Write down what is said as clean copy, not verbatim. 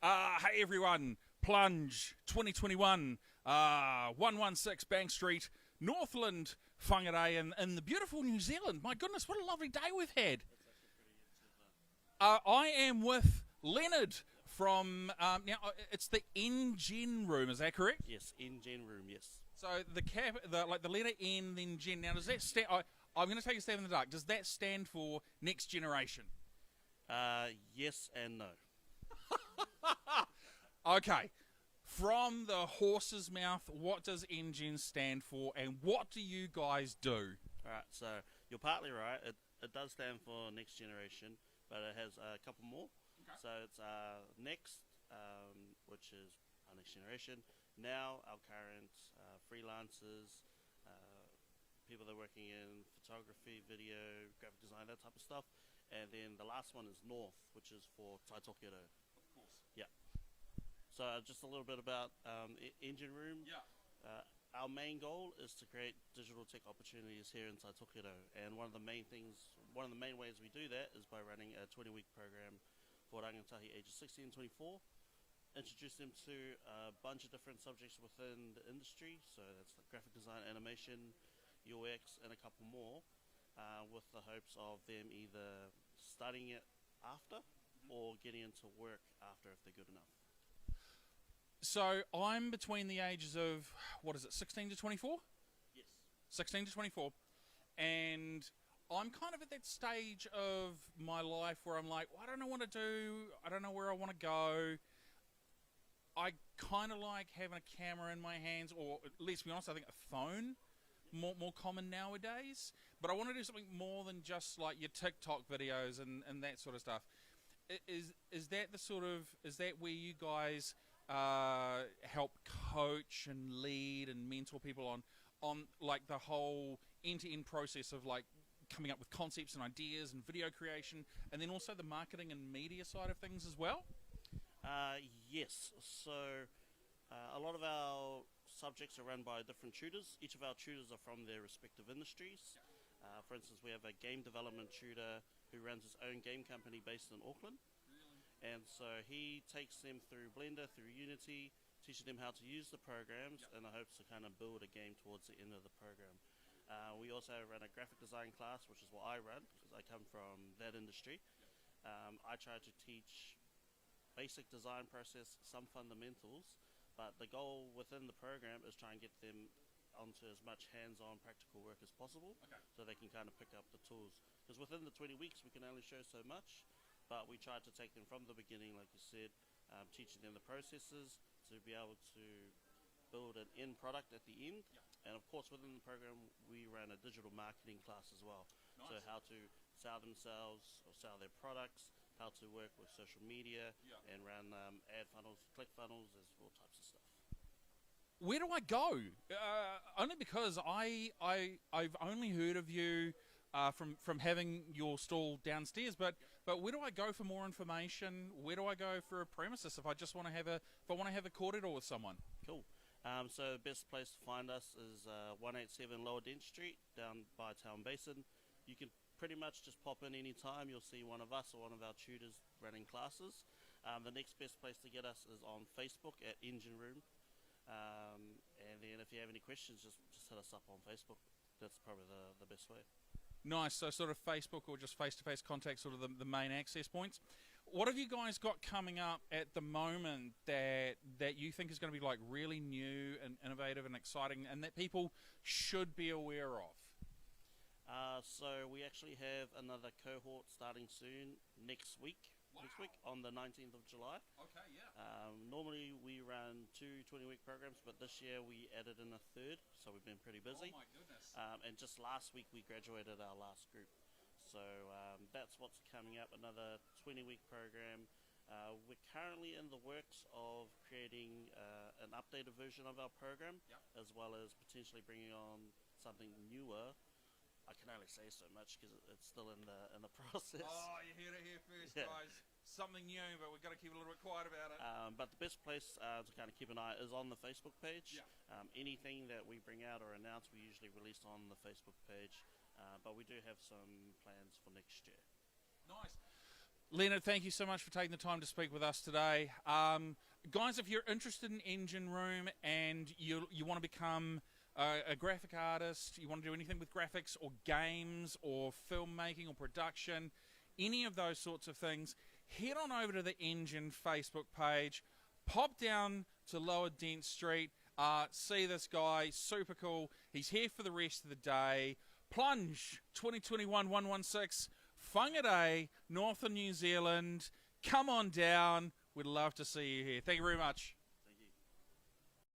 Hey everyone, Plunge 2021, 116 Bank Street, Northland, Whangarei, in the beautiful New Zealand. My goodness, what a lovely day we've had. I am with Leonard from, now it's the NGEN room, is that correct? Yes, NGEN room, yes. So the letter N, then Gen. Now does that stand, I'm going to take a stab in the dark, does that stand for next generation? Yes and no. Okay, from the horse's mouth, what does NGEN stand for, and what do you guys do? Alright, so you're partly right. It does stand for next generation, but it has a couple more. Okay. So it's next, which is our next generation. Now, our current freelancers, people that are working in photography, video, graphic design, that type of stuff. And then the last one is North, which is for Taitokedo. Of course. Yeah. So just a little bit about Engine Room. Yeah. Our main goal is to create digital tech opportunities here in Taitokedo, and one of the main ways we do that is by running a 20-week program for rangatahi ages 16 and 24. Introduce them to a bunch of different subjects within the industry, so that's like graphic design, animation, UX, and a couple more, with the hopes of them either studying it after or getting into work after if they're good enough. So I'm between the ages of, 16 to 24? Yes. 16 to 24. And I'm kind of at that stage of my life where I'm like, well, I don't know what to do. I don't know where I want to go. I kind of like having a camera in my hands, or let's be honest, I think a phone, more common nowadays. But I want to do something more than just like your TikTok videos and that sort of stuff. Is that where you guys help coach and lead and mentor people on like the whole end-to-end process of like coming up with concepts and ideas and video creation, and then also the marketing and media side of things as well? Yes. So a lot of our subjects are run by different tutors. Each of our tutors are from their respective industries. For instance, we have a game development tutor who runs his own game company based in Auckland. And so he takes them through Blender, through Unity, teaching them how to use the programs in the hopes to kind of build a game towards the end of the program. We also run a graphic design class, which is what I run, because I come from that industry. I try to teach basic design process, some fundamentals, but the goal within the program is try and get them onto as much hands-on practical work as possible, so they can kind of pick up the tools. Because within the 20 weeks we can only show so much, but we try to take them from the beginning, like you said, teaching them the processes to be able to build an end product at the end. And of course within the program we ran a digital marketing class as well. Nice. So how to sell themselves or sell their products, how to work with social media, and run ad funnels, click funnels, there's all types of stuff. Where do I go? Only because I've only heard of you from having your stall downstairs, but where do I go for more information? Where do I go for a premises if I just want to have a corridor with someone? Cool. So the best place to find us is 187 Lower Dent Street down by Town Basin. You can pretty much just pop in any time. You'll see one of us or one of our tutors running classes. The next best place to get us is on Facebook at Engine Room. And then if you have any questions, just hit us up on Facebook. That's probably the best way. Nice. So sort of Facebook or just face-to-face contact, sort of the main access points. What have you guys got coming up at the moment that you think is going to be like really new and innovative and exciting, and that people should be aware of? So we actually have another cohort starting soon next week. Wow. Next week on the 19th of July. Okay, yeah. Normally we run 2 20-week programs, but this year we added in a third, so we've been pretty busy. Oh my goodness. And just last week we graduated our last group. So that's what's coming up, another 20-week program. We're currently in the works of creating an updated version of our program, as well as potentially bringing on something newer. I can only say so much because it's still in the process. Oh, you heard it here first, guys. Something new, but we've got to keep a little bit quiet about it. But the best place to kind of keep an eye is on the Facebook page. Anything that we bring out or announce, we usually release on the Facebook page. But we do have some plans for next year. Nice. Leonard, thank you so much for taking the time to speak with us today. Guys, if you're interested in Engine Room and you want to become a graphic artist, you want to do anything with graphics or games or filmmaking or production, any of those sorts of things, head on over to the NGEN Facebook page, pop down to Lower Dent Street, see this guy, super cool. He's here for the rest of the day. Plunge 2021-116, Whangarei, Northern New Zealand. Come on down. We'd love to see you here. Thank you very much.